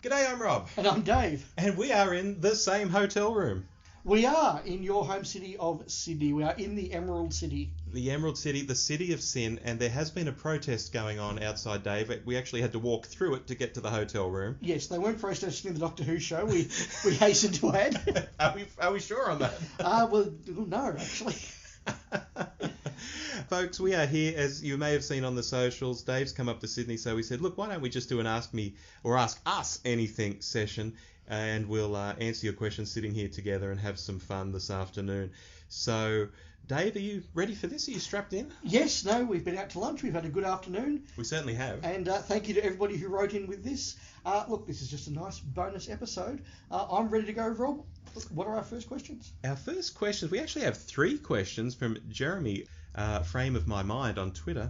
G'day, I'm Rob. And I'm Dave. And we are in the same hotel room. We are in your home city of Sydney. We are in the Emerald City. The Emerald City, the city of sin, and there has been a protest going on outside, Dave. We actually had to walk through it to get to the hotel room. Yes, they weren't protesting the Doctor Who show, we hasten to add. Are we sure on that? Well, no, actually. Folks, we are here, as you may have seen on the socials. Dave's come up to Sydney, so we said, look, why don't we just do an Ask Me or Ask Us Anything session, and we'll answer your questions sitting here together and have some fun this afternoon. So, Dave, are you ready for this? Are you strapped in? Yes, no, we've been out to lunch. We've had a good afternoon. We certainly have. And thank you to everybody who wrote in with this. Look, this is just a nice bonus episode. I'm ready to go, Rob. What are our first questions? Our first questions, we actually have 3 questions from Jeremy, Frame of My Mind on Twitter.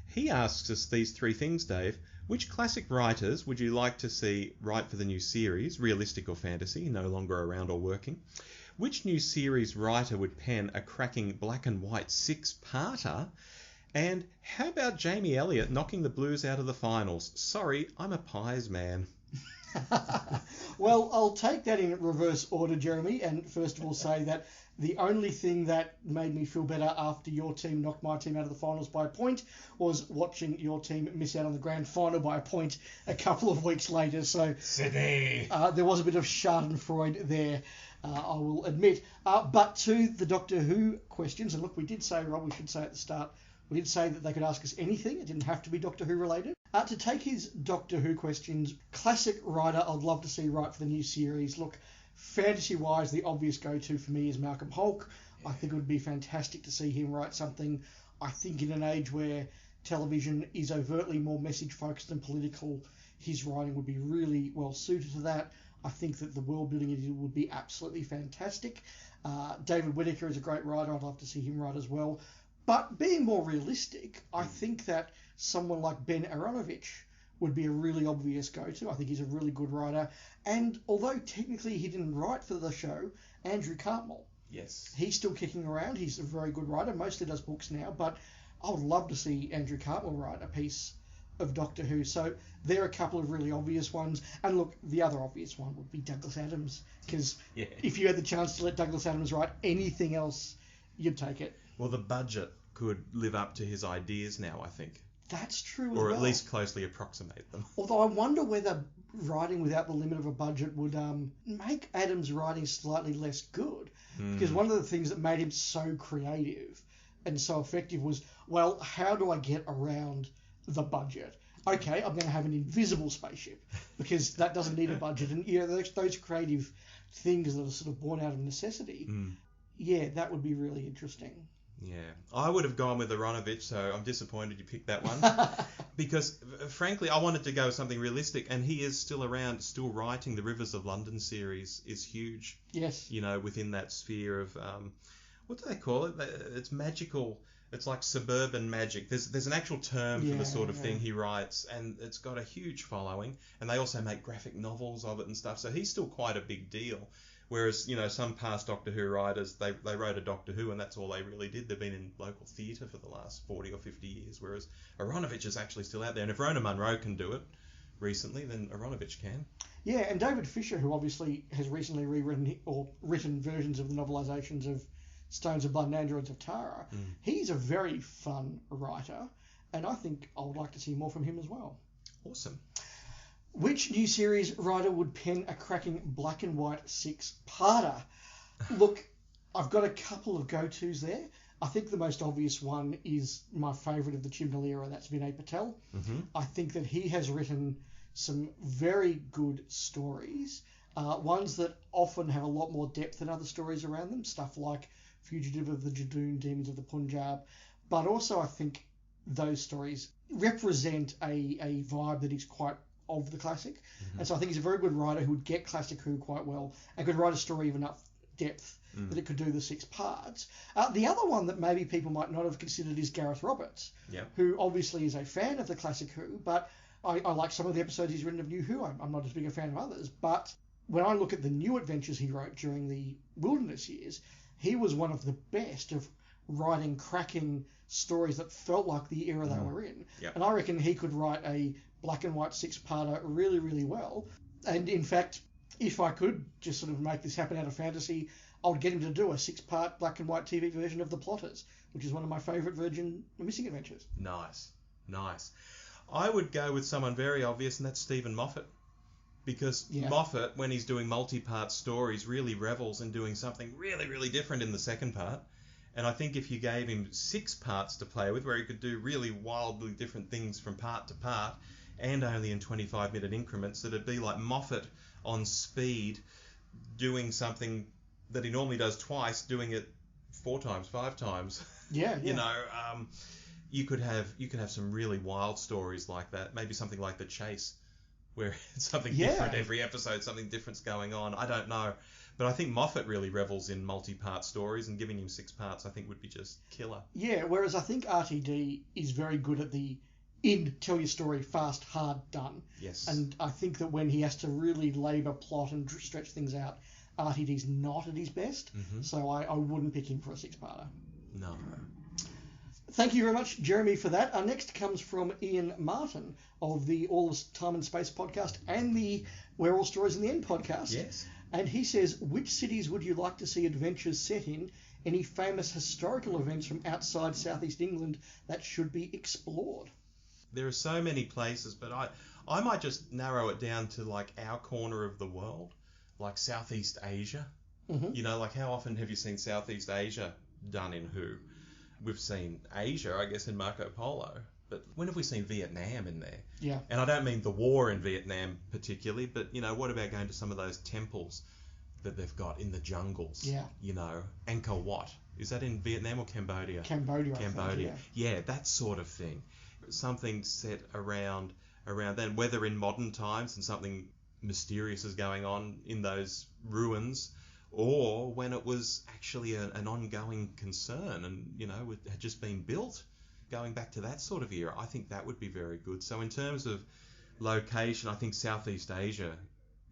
He asks us these 3 things, Dave. Which classic writers would you like to see write for the new series, realistic or fantasy, no longer around or working? Which new series writer would pen a cracking black and white 6-parter? And how about Jamie Elliott knocking the Blues out of the finals? Sorry, I'm a Pies man. Well, I'll take that in reverse order, Jeremy, and first of all say that the only thing that made me feel better after your team knocked my team out of the finals by a point was watching your team miss out on the grand final by a point a couple of weeks later. So Sydney. There was a bit of Schadenfreude there, I will admit. But to the Doctor Who questions, and look, we did say, Rob, we should say at the start, we did say that they could ask us anything. It didn't have to be Doctor Who related. To take his Doctor Who questions, classic writer I'd love to see write for the new series. Look, fantasy-wise, the obvious go-to for me is Malcolm Hulke. I think it would be fantastic to see him write something. I think in an age where television is overtly more message-focused than political, his writing would be really well suited to that. I think that the world building it would be absolutely fantastic. David Whittaker is a great writer. I'd love to see him write as well. But being more realistic, I think that someone like Ben Aronovich would be a really obvious go-to. I think he's a really good writer. And although technically he didn't write for the show, Andrew Cartmel. Yes. He's still kicking around. He's a very good writer. Mostly does books now. But I would love to see Andrew Cartmel write a piece of Doctor Who. So there are a couple of really obvious ones. And look, the other obvious one would be Douglas Adams. Because if you had the chance to let Douglas Adams write anything else, you'd take it. Well, the budget could live up to his ideas now, I think. That's true as Or well. at least closely approximate them. Although I wonder whether writing without the limit of a budget would make Adams' writing slightly less good. Because one of the things that made him so creative and so effective was, well, how do I get around the budget? Okay, I'm going to have an invisible spaceship because that doesn't need a budget. And those creative things that are sort of born out of necessity, that would be really interesting. Yeah, I would have gone with Aronovich, so I'm disappointed you picked that one. Because, frankly, I wanted to go with something realistic, and he is still around, still writing. The Rivers of London series is huge. Yes. Within that sphere of, what do they call it? It's magical. It's like suburban magic. There's an actual term for the sort of thing he writes, and it's got a huge following. And they also make graphic novels of it and stuff, so he's still quite a big deal. Whereas, some past Doctor Who writers, they wrote a Doctor Who and that's all they really did. They've been in local theatre for the last 40 or 50 years, whereas Aronovich is actually still out there. And if Rona Munro can do it recently, then Aronovich can. Yeah, and David Fisher, who obviously has recently rewritten or written versions of the novelisations of Stones of Blood and Androids of Tara, he's a very fun writer, and I think I would like to see more from him as well. Awesome. Which new series writer would pen a cracking black and white 6-parter? Look, I've got a couple of go-tos there. I think the most obvious one is my favourite of the Chibnall era, that's Vinay Patel. I think that he has written some very good stories, ones that often have a lot more depth than other stories around them, stuff like Fugitive of the Jadoon, Demons of the Punjab. But also I think those stories represent a vibe that is quite of the classic. And so I think he's a very good writer who would get classic Who quite well and could write a story of enough depth that it could do the 6 parts. The other one that maybe people might not have considered is Gareth Roberts, who obviously is a fan of the classic Who, but I like some of the episodes he's written of New Who. I'm not as big a fan of others, but when I look at the new adventures he wrote during the Wilderness years, he was one of the best of writing cracking stories that felt like the era they were in. And I reckon he could write a black and white 6-parter really, really well. And in fact, if I could just sort of make this happen out of fantasy, I would get him to do a 6-part black and white TV version of The Plotters, which is one of my favourite Virgin Missing Adventures. Nice. I would go with someone very obvious, and that's Stephen Moffat. Because Moffat, when he's doing multi-part stories, really revels in doing something really, really different in the second part. And I think if you gave him 6 parts to play with, where he could do really wildly different things from part to part, and only in 25-minute increments, that it'd be like Moffat on speed, doing something that he normally does twice, doing it 4 times, 5 times. Yeah. You know, you could have some really wild stories like that. Maybe something like The Chase, where it's something different every episode, something different's going on. I don't know. But I think Moffat really revels in multi-part stories, and giving him 6 parts I think would be just killer. Yeah, whereas I think RTD is very good at the tell your story fast, hard, done. Yes. And I think that when he has to really labour plot and stretch things out, RTD's not at his best. Mm-hmm. So I wouldn't pick him for a 6-parter. No. Thank you very much, Jeremy, for that. Our next comes from Ian Martin of the All Time and Space podcast and the Where All Stories in the End podcast. Yes. And he says, which cities would you like to see adventures set in? Any famous historical events from outside Southeast England that should be explored? There are so many places, but I might just narrow it down to like our corner of the world, like Southeast Asia. Mm-hmm. You know, like how often have you seen Southeast Asia done in Who? We've seen Asia, I guess, in Marco Polo. But when have we seen Vietnam in there? Yeah. And I don't mean the war in Vietnam particularly, but, you know, what about going to some of those temples that they've got in the jungles? Yeah. You know, Angkor Wat. Is that in Vietnam or Cambodia? Cambodia, I think, yeah, that sort of thing. Something set around then, whether in modern times and something mysterious is going on in those ruins, or when it was actually an ongoing concern and, you know, it had just been built, going back to that sort of era. I think that would be very good. So in terms of location, I think Southeast Asia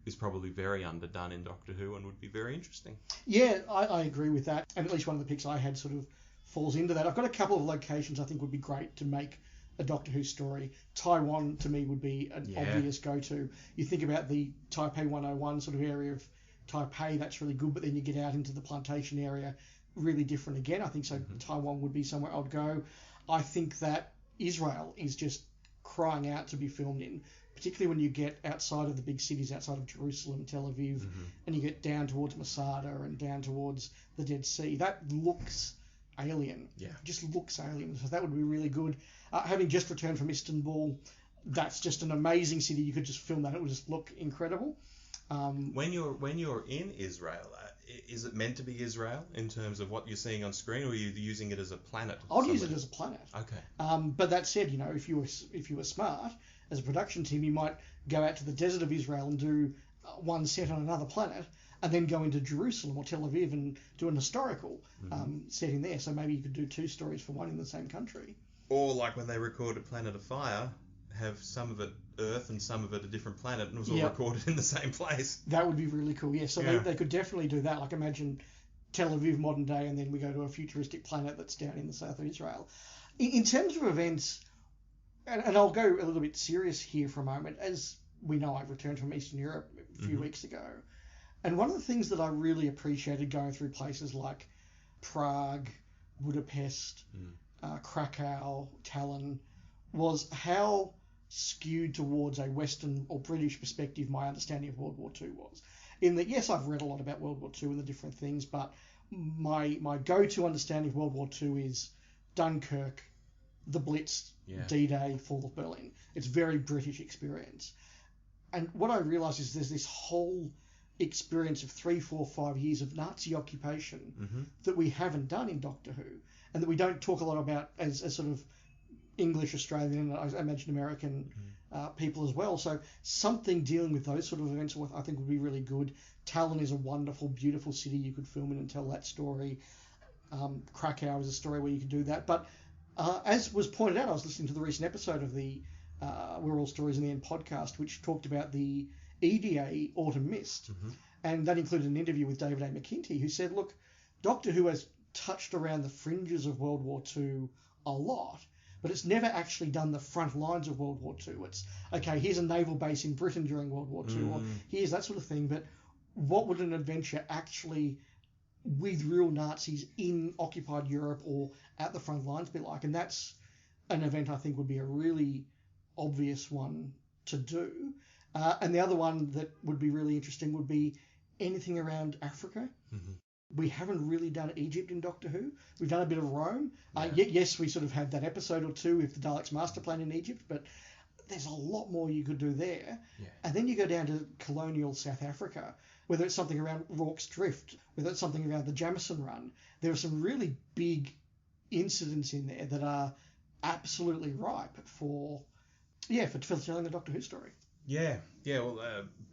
is probably very underdone in Doctor Who and would be very interesting. Yeah, I agree with that. And at least one of the picks I had sort of falls into that. I've got a couple of locations I think would be great to make a Doctor Who story. Taiwan, to me, would be an obvious go-to. You think about the Taipei 101 sort of area of Taipei, that's really good, but then you get out into the plantation area, really different again. I think so. Mm-hmm. Taiwan would be somewhere I'd go. I think that Israel is just crying out to be filmed in, particularly when you get outside of the big cities, outside of Jerusalem, Tel Aviv, and you get down towards Masada and down towards the Dead Sea. That looks alien. Yeah. Just looks alien. So that would be really good. Having just returned from Istanbul, that's just an amazing city. You could just film that. It would just look incredible. When you're in Israel, is it meant to be Israel in terms of what you're seeing on screen, or are you using it as a planet? I'd use it as a planet. Okay. But that said, you know, if you were smart as a production team, you might go out to the desert of Israel and do one set on another planet, and then go into Jerusalem or Tel Aviv and do an historical setting there. So maybe you could do 2 stories for one in the same country. Or like when they recorded Planet of Fire, have some of it Earth and some of it a different planet, and it was all recorded in the same place. That would be really cool, yeah. So they could definitely do that. Like imagine Tel Aviv modern day, and then we go to a futuristic planet that's down in the south of Israel. In terms of events, and I'll go a little bit serious here for a moment, as we know I've returned from Eastern Europe a few weeks ago, and one of the things that I really appreciated going through places like Prague, Budapest, Krakow, Tallinn, was how skewed towards a Western or British perspective my understanding of World War II was. In that, yes, I've read a lot about World War II and the different things, but my go-to understanding of World War II is Dunkirk, the Blitz, D-Day, Fall of Berlin. It's very British experience. And what I realised is there's this whole experience of 3, 4, 5 years of Nazi occupation that we haven't done in Doctor Who, and that we don't talk a lot about as sort of English, Australian, and I imagine American people as well. So something dealing with those sort of events I think would be really good. Tallinn is a wonderful, beautiful city you could film in and tell that story. Krakow is a story where you could do that. But as was pointed out, I was listening to the recent episode of the We're All Stories in the End podcast, which talked about the EDA Autumn Mist. And that included an interview with David A. McKinty, who said, look, Doctor Who has touched around the fringes of World War II a lot, but it's never actually done the front lines of World War II. It's, okay, here's a naval base in Britain during World War II, or here's that sort of thing, but what would an adventure actually with real Nazis in occupied Europe or at the front lines be like? And that's an event I think would be a really obvious one to do. And the other one that would be really interesting would be anything around Africa. Mm-hmm. We haven't really done Egypt in Doctor Who. We've done a bit of Rome. Yes, we sort of had that episode or two with the Daleks' master plan in Egypt, but there's a lot more you could do there. Yeah. And then you go down to colonial South Africa, whether it's something around Rorke's Drift, whether it's something around the Jamison Run. There are some really big incidents in there that are absolutely ripe for telling the Doctor Who story. Yeah. Well,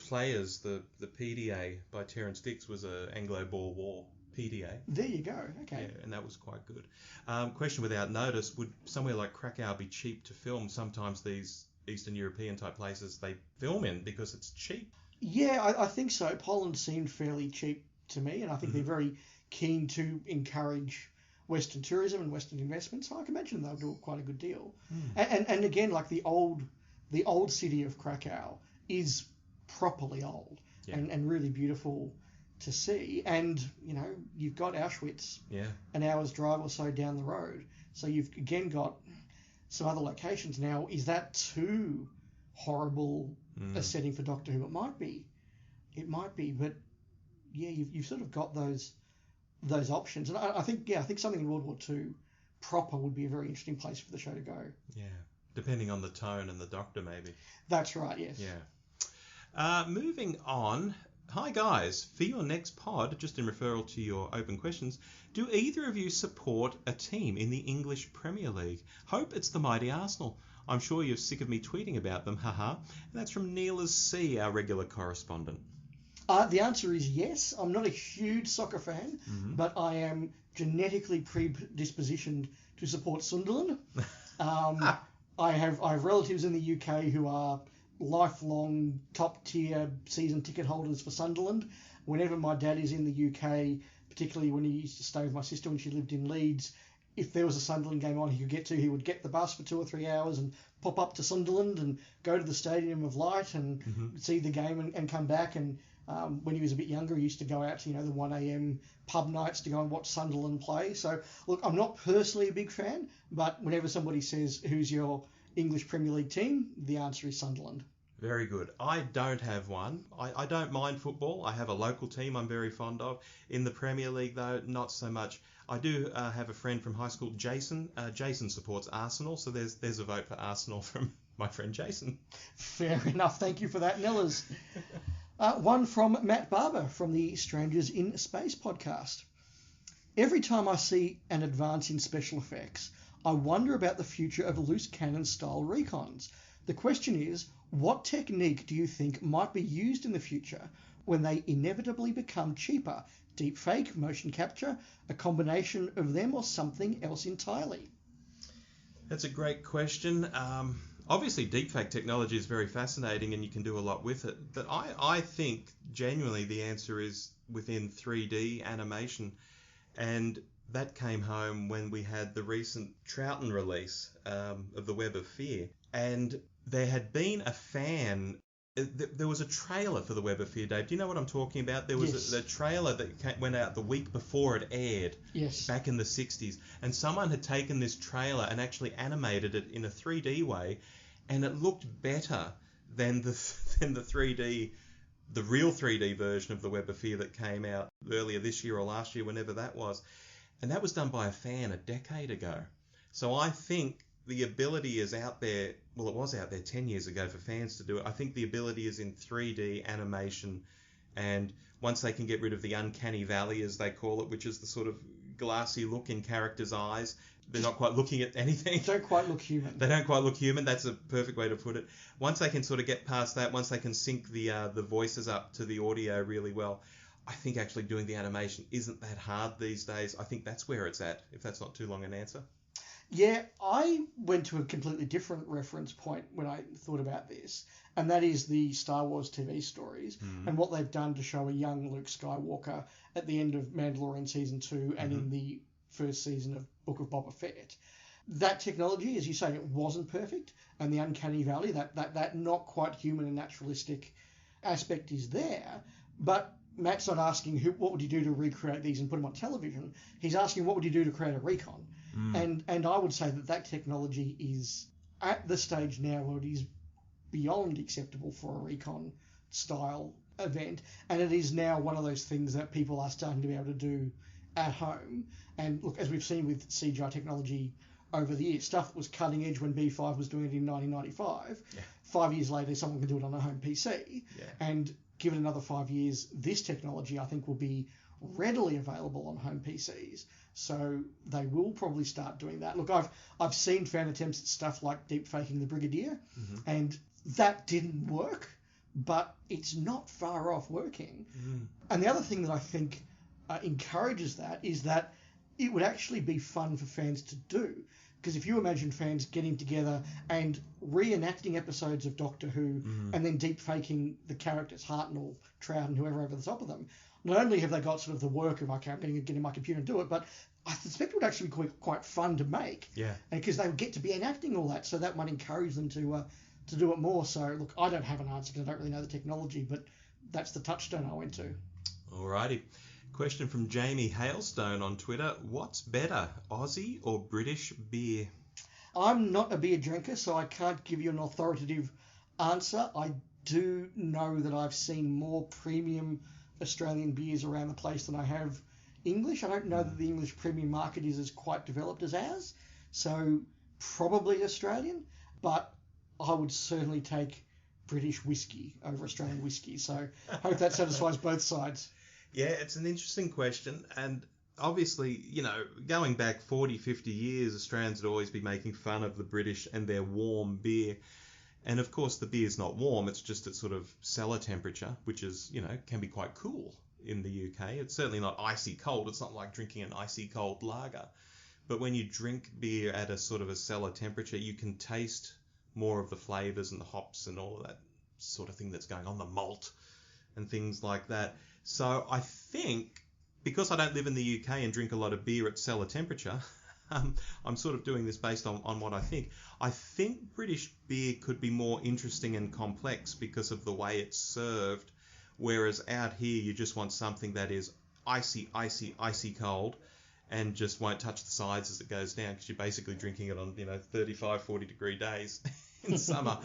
Players, the PDA by Terence Dix was a Anglo-Boer War PDA. There you go. Okay. Yeah, and that was quite good. Question without notice: would somewhere like Krakow be cheap to film? Sometimes these Eastern European type places they film in because it's cheap. Yeah, I think so. Poland seemed fairly cheap to me, and I think they're very keen to encourage Western tourism and Western investment. So I can imagine they'll do quite a good deal. And again, like the old city of Krakow is properly old and really beautiful to see. And, you know, you've got Auschwitz an hour's drive or so down the road. So you've, again, got some other locations. Now, is that too horrible a setting for Doctor Who? It might be. But, yeah, you've sort of got those options. And I think something in World War II proper would be a very interesting place for the show to go. Yeah. Depending on the tone and the Doctor, maybe. That's right, yes. Yeah. Moving on. Hi, guys. For your next pod, just in referral to your open questions, do either of you support a team in the English Premier League? Hope it's the mighty Arsenal. I'm sure you're sick of me tweeting about them, haha. And that's from Neela's C, our regular correspondent. The answer is yes. I'm not a huge soccer fan, but I am genetically predispositioned to support Sunderland. I have relatives in the UK who are lifelong top tier season ticket holders for Sunderland. Whenever my dad is in the UK, particularly when he used to stay with my sister when she lived in Leeds, if there was a Sunderland game on he could get to, he would get the bus for 2 or 3 hours and pop up to Sunderland and go to the Stadium of Light and see the game and come back. And when he was a bit younger, he used to go out to, the 1 a.m. pub nights to go and watch Sunderland play. So, look, I'm not personally a big fan, but whenever somebody says, who's your English Premier League team, the answer is Sunderland. Very good. I don't have one. I don't mind football. I have a local team I'm very fond of. In the Premier League, though, not so much. I do have a friend from high school, Jason. Jason supports Arsenal, so there's a vote for Arsenal from my friend Jason. Fair enough. Thank you for that, Nellers. One from Matt Barber from the Strangers in Space podcast. Every time I see an advance in special effects, I wonder about the future of loose cannon style recons. The question is, what technique do you think might be used in the future when they inevitably become cheaper? Deepfake, motion capture, a combination of them, or something else entirely? That's a great question. Obviously, deepfake technology is very fascinating and you can do a lot with it. But I think genuinely the answer is within 3D animation. And that came home when we had the recent Troughton release of The Web of Fear. And there had been a fan. There was a trailer for The Web of Fear, Dave. Do you know what I'm talking about? There was a trailer that went out the week before it aired, back in the 60s. And someone had taken this trailer and actually animated it in a 3D way, and it looked better than the 3D, the real 3D version of The Web of Fear that came out earlier this year or last year, whenever that was. And that was done by a fan a decade ago. So I think the ability is out there. Well, it was out there 10 years ago for fans to do it. I think the ability is in 3D animation, and once they can get rid of the uncanny valley, as they call it, which is the sort of glassy look in characters' eyes, they're not quite looking at anything. They don't quite look human. They don't quite look human. That's a perfect way to put it. Once they can sort of get past that, once they can sync the voices up to the audio really well, I think actually doing the animation isn't that hard these days. I think that's where it's at, if that's not too long an answer. Yeah, I went to a completely different reference point when I thought about this, and that is the Star Wars TV stories and what they've done to show a young Luke Skywalker at the end of Mandalorian Season 2 and in the first season of Book of Boba Fett. That technology, as you say, it wasn't perfect, and the uncanny valley, that not quite human and naturalistic aspect is there. But Matt's not asking what would you do to recreate these and put them on television. He's asking what would you do to create a recon. And I would say that technology is at the stage now where it is beyond acceptable for a recon style event, and it is now one of those things that people are starting to be able to do at home. And look, as we've seen with CGI technology over the years, stuff that was cutting edge when B5 was doing it in 1995. 5 years later, someone can do it on a home PC. And given another 5 years, this technology, I think, will be readily available on home PCs. So they will probably start doing that. Look, I've seen fan attempts at stuff like deep faking the Brigadier, and that didn't work, but it's not far off working. And the other thing that I think encourages that is that it would actually be fun for fans to do. Because if you imagine fans getting together and reenacting episodes of Doctor Who and then deep faking the characters, Hartnell, Trout, and whoever over the top of them, not only have they got sort of the work of, okay, I'm going to get in my computer and do it, but I suspect it would actually be quite fun to make. And because they would get to be enacting all that, so that might encourage them to do it more. So, look, I don't have an answer because I don't really know the technology, but that's the touchstone I went to. Alrighty. Question from Jamie Hailstone on Twitter. What's better, Aussie or British beer? I'm not a beer drinker, so I can't give you an authoritative answer. I do know that I've seen more premium Australian beers around the place than I have English. I don't know that the English premium market is as quite developed as ours, so probably Australian, but I would certainly take British whiskey over Australian whiskey, so I hope that satisfies both sides. Yeah, it's an interesting question, and obviously, going back 40, 50 years, Australians would always be making fun of the British and their warm beer. And of course, the beer's not warm, it's just at sort of cellar temperature, which is, can be quite cool in the UK. It's certainly not icy cold. It's not like drinking an icy cold lager. But when you drink beer at a sort of a cellar temperature, you can taste more of the flavours and the hops and all of that sort of thing that's going on, the malt and things like that. So I think, because I don't live in the UK and drink a lot of beer at cellar temperature, I'm sort of doing this based on what I think. I think British beer could be more interesting and complex because of the way it's served, whereas out here you just want something that is icy, icy, icy cold and just won't touch the sides as it goes down because you're basically drinking it on 35, 40 degree days in summer.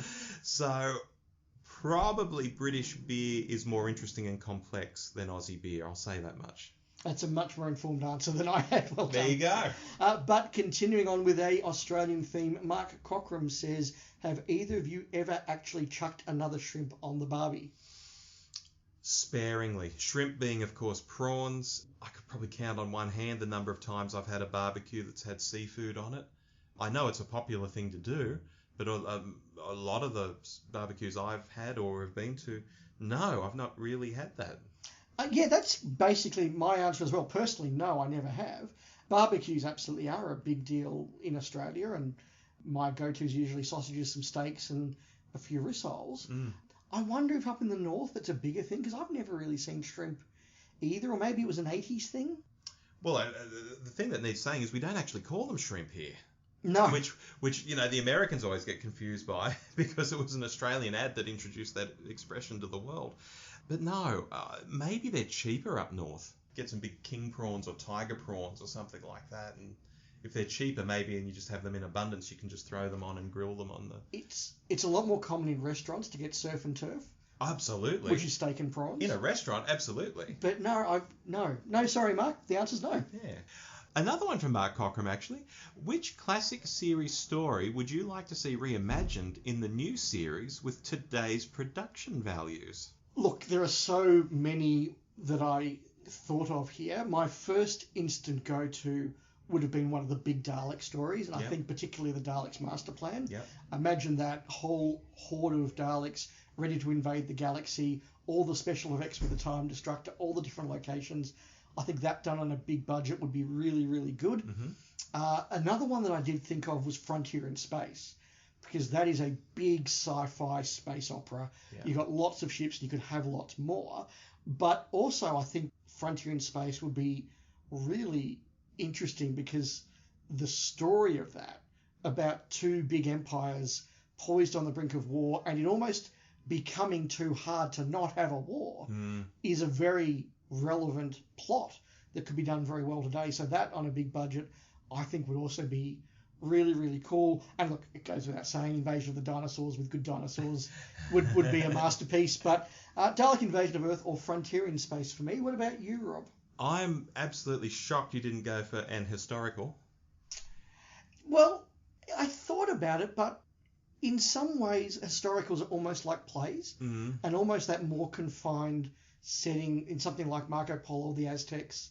So probably British beer is more interesting and complex than Aussie beer. I'll say that much. That's a much more informed answer than I had. Well done. There you go. But continuing on with a Australian theme, Mark Cockram says, have either of you ever actually chucked another shrimp on the barbie? Sparingly. Shrimp being, of course, prawns. I could probably count on one hand the number of times I've had a barbecue that's had seafood on it. I know it's a popular thing to do, but a lot of the barbecues I've had or have been to, no, I've not really had that. Yeah, that's basically my answer as well. Personally, no, I never have. Barbecues absolutely are a big deal in Australia, and my go-to is usually sausages, some steaks, and a few rissoles. I wonder if up in the north it's a bigger thing, because I've never really seen shrimp either, or maybe it was an 80s thing. Well, the thing that needs saying is we don't actually call them shrimp here. No. Which the Americans always get confused by because it was an Australian ad that introduced that expression to the world. But no, maybe they're cheaper up north. Get some big king prawns or tiger prawns or something like that. And if they're cheaper, maybe, and you just have them in abundance, you can just throw them on and grill them on the... It's a lot more common in restaurants to get surf and turf. Absolutely. Which is steak and prawns. In a restaurant, absolutely. But no, sorry, Mark. The answer's no. Yeah. Another one from Mark Cockram, actually. Which classic series story would you like to see reimagined in the new series with today's production values? Look, there are so many that I thought of here. My first instant go-to would have been one of the big Dalek stories, and I think particularly the Daleks Master Plan. Imagine that whole horde of Daleks ready to invade the galaxy, all the special effects with the Time Destructor, all the different locations. I think that done on a big budget would be really, really good. Another one that I did think of was Frontier in Space, because that is a big sci-fi space opera. You've got lots of ships and you could have lots more. But also I think Frontier in Space would be really interesting because the story of that about two big empires poised on the brink of war and it almost becoming too hard to not have a war is a very relevant plot that could be done very well today. So that on a big budget, I think would also be really, really cool. And look, it goes without saying, Invasion of the Dinosaurs with good dinosaurs would be a masterpiece. But Dalek Invasion of Earth or Frontier in Space for me. What about you, Rob? I'm absolutely shocked you didn't go for an historical. Well, I thought about it, but in some ways, historicals are almost like plays, and almost that more confined setting in something like Marco Polo or the Aztecs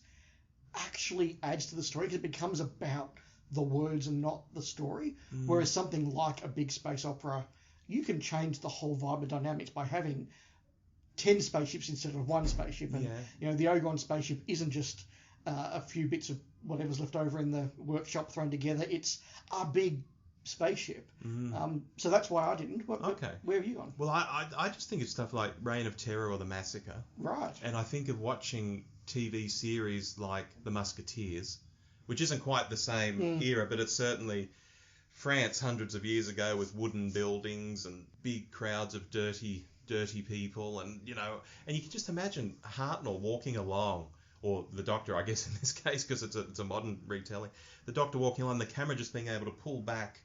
actually adds to the story because it becomes about the words and not the story. Whereas something like a big space opera, you can change the whole vibe and dynamics by having 10 spaceships instead of one spaceship. And the Ogon spaceship isn't just a few bits of whatever's left over in the workshop thrown together. It's a big spaceship. So that's why I didn't. Okay. Where have you gone? Well, I just think of stuff like Reign of Terror or The Massacre. Right. And I think of watching TV series like The Musketeers, which isn't quite the same era, but it's certainly France hundreds of years ago with wooden buildings and big crowds of dirty people, and and you can just imagine Hartnell walking along, or the Doctor, I guess in this case, because it's a modern retelling, the Doctor walking along, the camera just being able to pull back,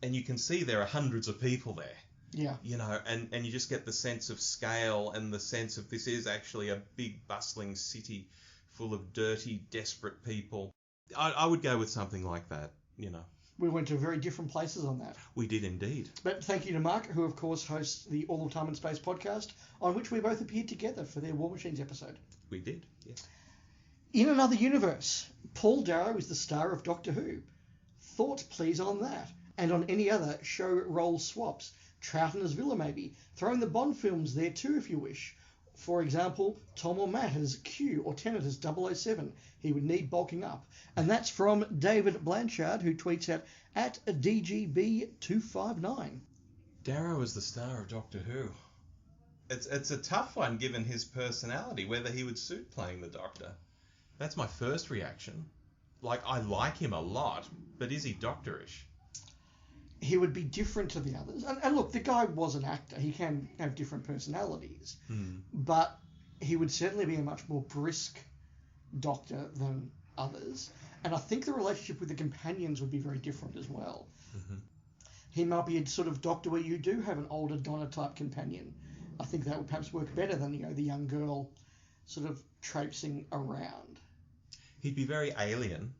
and you can see there are hundreds of people there. Yeah. And you just get the sense of scale and the sense of this is actually a big bustling city full of dirty, desperate people. I would go with something like that, We went to very different places on that. We did indeed. But thank you to Mark, who of course hosts the All of Time and Space podcast, on which we both appeared together for their War Machines episode. We did, yes. In another universe, Paul Darrow is the star of Doctor Who. Thoughts please on that, and on any other show role swaps. Troughton as Villa maybe. Throw in the Bond films there too if you wish. For example, Tom or Matt as Q or Tennant as 007. He would need bulking up. And that's from David Blanchard, who tweets at DGB259. Darrow is the star of Doctor Who. It's a tough one given his personality, whether he would suit playing the Doctor. That's my first reaction. I like him a lot, but is he Doctorish? He would be different to the others. And look, the guy was an actor. He can have different personalities. But he would certainly be a much more brisk Doctor than others. And I think the relationship with the companions would be very different as well. He might be a sort of Doctor where you do have an older Donna-type companion. I think that would perhaps work better than, the young girl sort of traipsing around. He'd be very alien.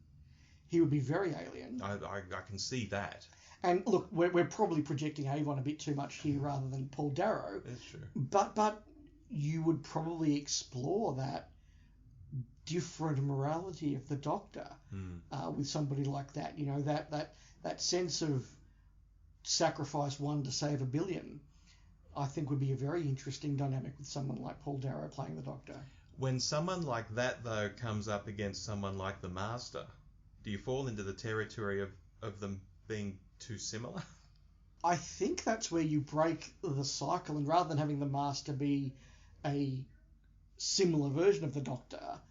He would be very alien. I can see that. And look, we're probably projecting Avon a bit too much here rather than Paul Darrow. That's true. But you would probably explore that different morality of the Doctor with somebody like that. That sense of sacrifice one to save a billion, I think would be a very interesting dynamic with someone like Paul Darrow playing the Doctor. When someone like that, though, comes up against someone like the Master, do you fall into the territory of them being too similar? I think that's where you break the cycle, and rather than having the Master be a similar version of the Doctor,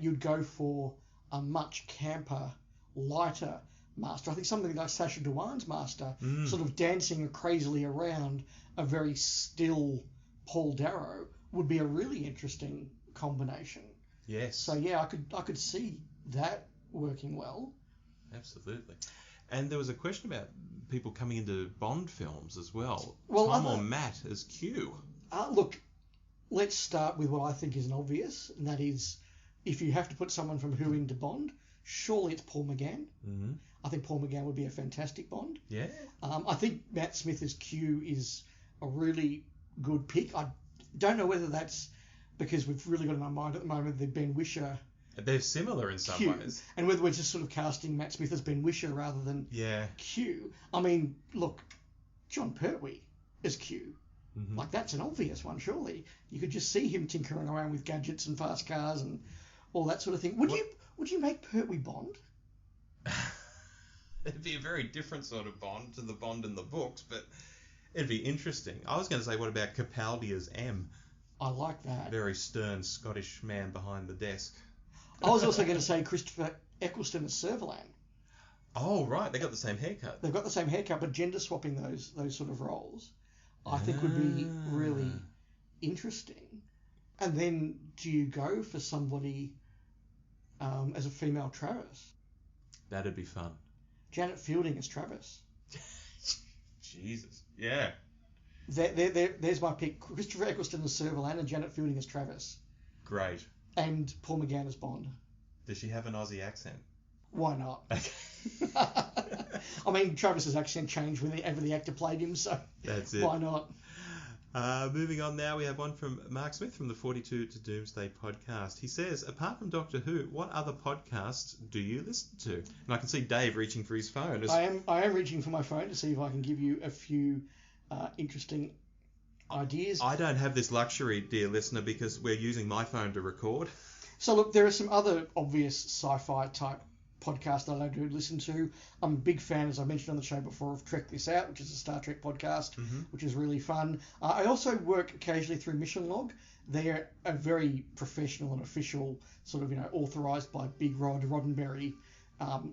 you'd go for a much camper, lighter Master. I think something like Sacha Dhawan's Master, sort of dancing crazily around a very still Paul Darrow, would be a really interesting combination. Yes. So yeah, I could see that working well. Absolutely. And there was a question about people coming into Bond films as well. Well, Tom or Matt as Q. Look, let's start with what I think is an obvious, and that is, if you have to put someone from Who into Bond, surely it's Paul McGann. I think Paul McGann would be a fantastic Bond. Yeah. I think Matt Smith as Q is a really good pick. I don't know whether that's because we've really got in our mind at the moment the Ben Whishaw. They're similar in some ways. And whether we're just sort of casting Matt Smith as Ben Whishaw rather than Q. I mean, look, John Pertwee as Q. That's an obvious one, surely. You could just see him tinkering around with gadgets and fast cars and all that sort of thing. Would you make Pertwee Bond? It'd be a very different sort of Bond to the Bond in the books, but it'd be interesting. I was going to say, what about Capaldi as M? I like that. Very stern Scottish man behind the desk. I was also going to say Christopher Eccleston as Servalan. Oh, right. They got the same haircut. They've got the same haircut, but gender swapping those sort of roles, I think would be really interesting. And then do you go for somebody as a female Travis? That'd be fun. Janet Fielding as Travis. Jesus. Yeah. There's my pick. Christopher Eccleston as Servalan and Janet Fielding as Travis. Great. And Paul McGann as Bond. Does she have an Aussie accent? Why not? I mean, Travis's accent changed whenever the actor played him, so that's it. Why not? Moving on now, we have one from Mark Smith from the 42 to Doomsday podcast. He says, apart from Doctor Who, what other podcasts do you listen to? And I can see Dave reaching for his phone. I am reaching for my phone to see if I can give you a few interesting ideas. I don't have this luxury, dear listener, because we're using my phone to record. So look, there are some other obvious sci-fi type podcasts that I do listen to. I'm a big fan, as I mentioned on the show before, of Trek This Out, which is a Star Trek podcast, which is really fun. I also work occasionally through Mission Log. They're a very professional and official sort of, authorised by Big Rod Roddenberry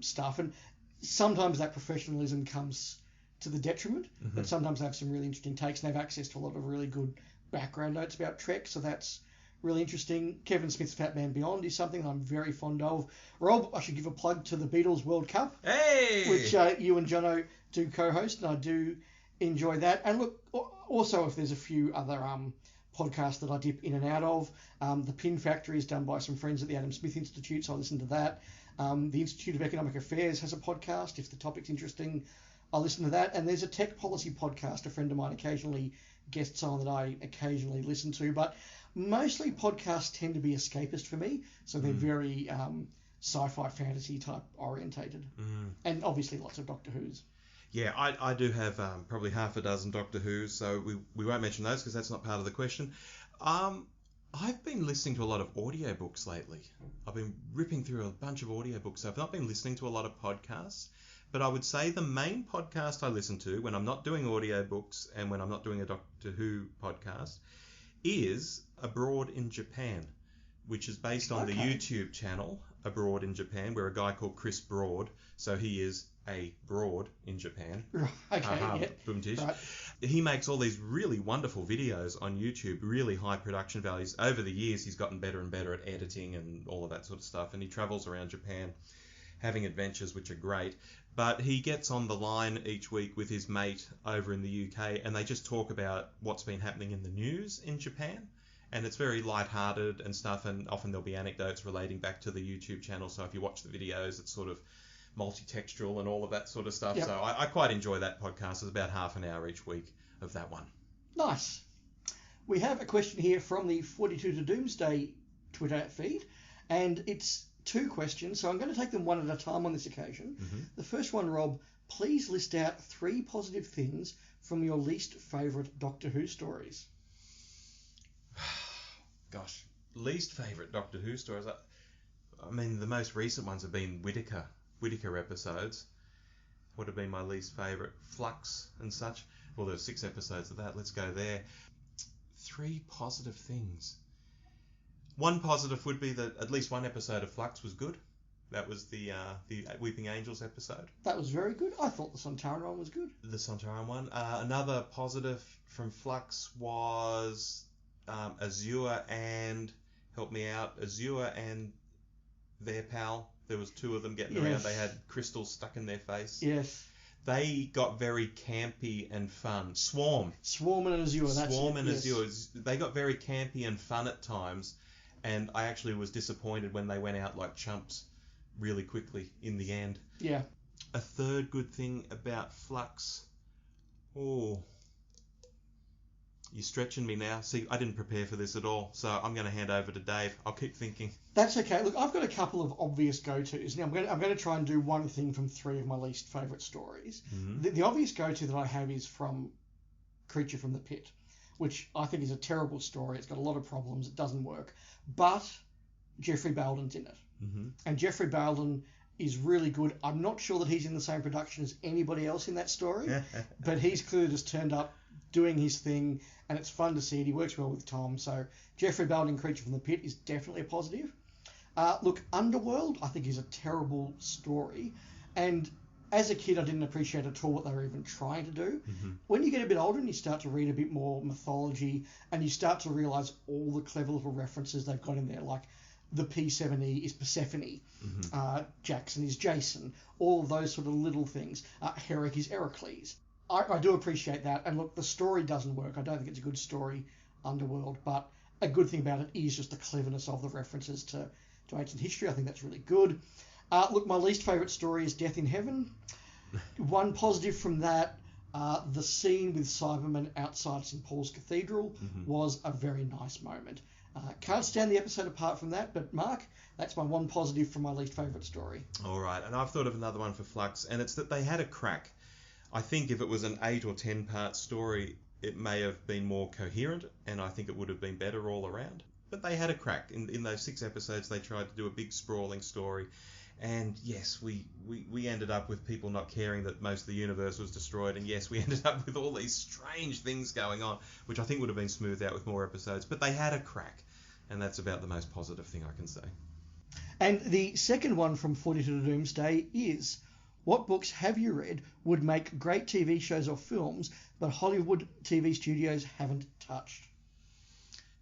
stuff. And sometimes that professionalism comes to the detriment, but sometimes they have some really interesting takes and they have access to a lot of really good background notes about Trek, so that's really interesting. Kevin Smith's Fat Man Beyond is something I'm very fond of. Rob, I should give a plug to the Beatles World Cup, which you and Jono do co-host, and I do enjoy that. And look, also if there's a few other podcasts that I dip in and out of, the Pin Factory is done by some friends at the Adam Smith Institute, so I listen to that. The Institute of Economic Affairs has a podcast. If the topic's interesting, I'll listen to that. And there's a tech policy podcast a friend of mine occasionally guests on that I occasionally listen to, but mostly podcasts tend to be escapist for me, so they're very sci-fi fantasy type orientated, and obviously lots of Doctor Who's. Yeah, I do have probably half a dozen Doctor Who's, so we won't mention those because that's not part of the question. I've been listening to a lot of audiobooks lately. I've been ripping through a bunch of audiobooks, so I've not been listening to a lot of podcasts, but I would say the main podcast I listen to when I'm not doing audiobooks and when I'm not doing a Doctor Who podcast is Abroad in Japan, which is based on the YouTube channel Abroad in Japan, where a guy called Chris Broad, so he is a broad in Japan. Right. He makes all these really wonderful videos on YouTube, really high production values. Over the years, he's gotten better and better at editing and all of that sort of stuff, and he travels around Japan having adventures which are great. But he gets on the line each week with his mate over in the UK, and they just talk about what's been happening in the news in Japan. And it's very lighthearted and stuff, and often there'll be anecdotes relating back to the YouTube channel. So if you watch the videos, it's sort of multi-textual and all of that sort of stuff. Yep. So I quite enjoy that podcast. It's about half an hour each week of that one. Nice. We have a question here from the 42 to Doomsday Twitter feed, and it's 2 questions, so I'm going to take them one at a time on this occasion. The first one, Rob, please list out 3 positive things from your least favourite Doctor Who stories. Gosh, least favourite Doctor Who stories? I mean, the most recent ones have been Whittaker episodes. Would have been my least favourite. Flux and such. Well, there's 6 episodes of that. Let's go there. 3 positive things. One positive would be that at least one episode of Flux was good. That was the Weeping Angels episode. That was very good. I thought the Sontaran one was good. The Sontaran one. Another positive from Flux was Azure and, help me out, Azure and their pal. There was 2 of them getting around. They had crystals stuck in their face. Yes. They got very campy and fun. Swarm and Azure. Azure. They got very campy and fun at times. And I actually was disappointed when they went out like chumps really quickly in the end. Yeah. A third good thing about Flux. Oh, you're stretching me now. See, I didn't prepare for this at all, so I'm going to hand over to Dave. I'll keep thinking. That's okay. Look, I've got a couple of obvious go-tos. Now, I'm going to try and do one thing from 3 of my least favourite stories. The obvious go-to that I have is from Creature from the Pit, which I think is a terrible story. It's got a lot of problems. It doesn't work. But Jeffrey Balden's in it. And Jeffrey Balden is really good. I'm not sure that he's in the same production as anybody else in that story, but he's clearly just turned up doing his thing, and it's fun to see it. He works well with Tom. So Jeffrey Balden, Creature from the Pit, is definitely a positive. Look, Underworld, I think, is a terrible story. And as a kid, I didn't appreciate at all what they were even trying to do. Mm-hmm. When you get a bit older and you start to read a bit more mythology and you start to realise all the clever little references they've got in there, like the P7E is Persephone, Jackson is Jason, all those sort of little things. Herrick is Heracles. I do appreciate that. And look, the story doesn't work. I don't think it's a good story, Underworld, but a good thing about it is just the cleverness of the references to ancient history. I think that's really good. Look, my least favourite story is Death in Heaven. One positive from that, the scene with Cybermen outside St. Paul's Cathedral was a very nice moment. Can't stand the episode apart from that, but Mark, that's my one positive from my least favourite story. All right, and I've thought of another one for Flux, and it's that they had a crack. I think if it was an 8 or 10 part story, it may have been more coherent, and I think it would have been better all around. But they had a crack. In those 6 episodes, they tried to do a big sprawling story. And yes, we ended up with people not caring that most of the universe was destroyed. And yes, we ended up with all these strange things going on, which I think would have been smoothed out with more episodes. But they had a crack. And that's about the most positive thing I can say. And the second one from 42 to Doomsday is, what books have you read would make great TV shows or films, but Hollywood TV studios haven't touched?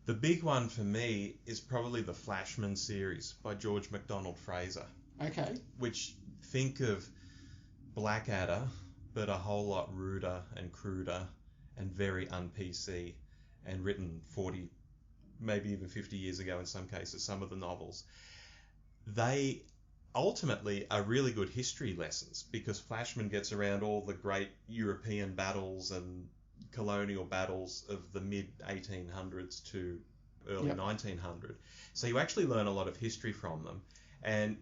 The big one for me is probably the Flashman series by George MacDonald Fraser. Okay. Which, think of Blackadder, but a whole lot ruder and cruder and very un-PC and written 40, maybe even 50 years ago in some cases, some of the novels. They ultimately are really good history lessons because Flashman gets around all the great European battles and colonial battles of the mid-1800s to early 1900. So you actually learn a lot of history from them. And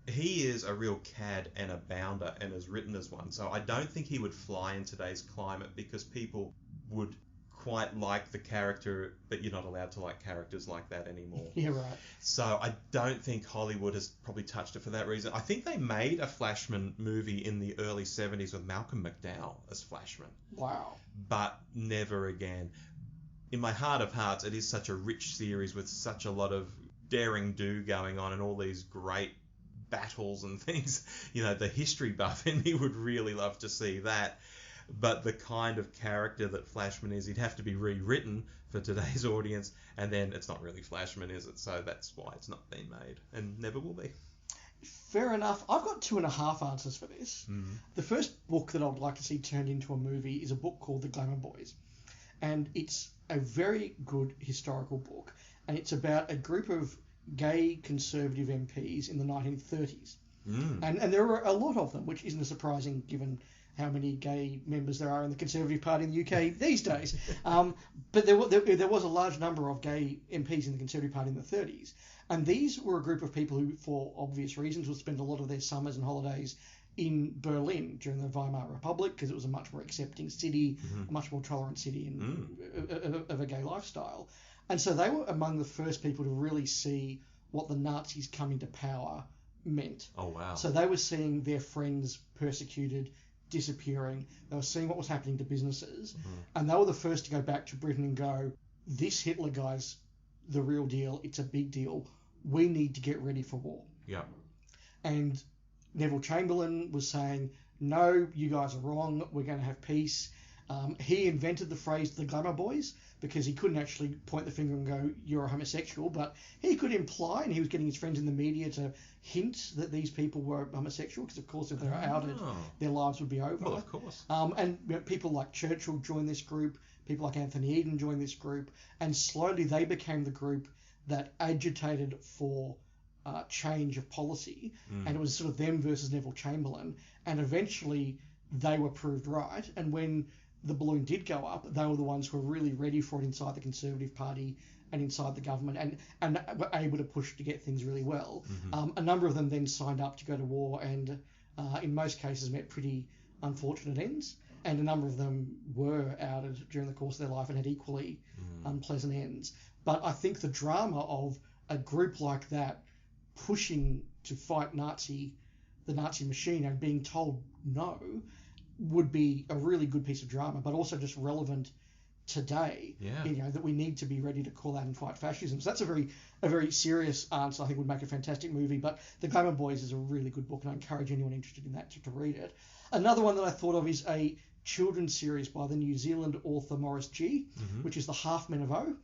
he is a real cad and a bounder and is written as one. So I don't think he would fly in today's climate because people would quite like the character, but you're not allowed to like characters like that anymore. Yeah, right. So I don't think Hollywood has probably touched it for that reason. I think they made a Flashman movie in the early 70s with Malcolm McDowell as Flashman. Wow. But never again. In my heart of hearts, it is such a rich series with such a lot of daring do going on and all these great battles and things. You know, the history buff in me would really love to see that. But the kind of character that Flashman is, he'd have to be rewritten for today's audience, and then it's not really Flashman, is it? So that's why it's not been made, and never will be. Fair enough. I've got 2.5 answers for this. The first book that I'd like to see turned into a movie is a book called The Glamour Boys, and it's a very good historical book, and it's about a group of gay conservative MPs in the 1930s. And there were a lot of them, which isn't surprising given how many gay members there are in the Conservative Party in the UK these days. But there was a large number of gay MPs in the Conservative Party in the 30s. And these were a group of people who, for obvious reasons, would spend a lot of their summers and holidays in Berlin during the Weimar Republic because it was a much more accepting city, a much more tolerant city of a gay lifestyle. And so they were among the first people to really see what the Nazis coming to power meant. Oh, wow. So they were seeing their friends persecuted, disappearing. They were seeing what was happening to businesses. And they were the first to go back to Britain and go, this Hitler guy's the real deal. It's a big deal. We need to get ready for war. Yeah. And Neville Chamberlain was saying, no, you guys are wrong. We're going to have peace. He invented the phrase the Glamour Boys because he couldn't actually point the finger and go, you're a homosexual, but he could imply, and he was getting his friends in the media to hint that these people were homosexual because, of course, if they were outed, their lives would be over. Well, of course. And people like Churchill joined this group, people like Anthony Eden joined this group, and slowly they became the group that agitated for change of policy, and it was sort of them versus Neville Chamberlain, and eventually they were proved right, and when the balloon did go up, they were the ones who were really ready for it inside the Conservative Party and inside the government, and were able to push to get things really well. A number of them then signed up to go to war, and in most cases met pretty unfortunate ends, and a number of them were outed during the course of their life and had equally unpleasant ends. But I think the drama of a group like that pushing to fight the Nazi machine and being told no would be a really good piece of drama, but also just relevant today. Yeah. That we need to be ready to call out and fight fascism. So that's a very serious answer. I think would make a fantastic movie. But The Glamour Boys is a really good book, and I encourage anyone interested in that to read it. Another one that I thought of is a children's series by the New Zealand author Maurice G, which is The Half Men of O.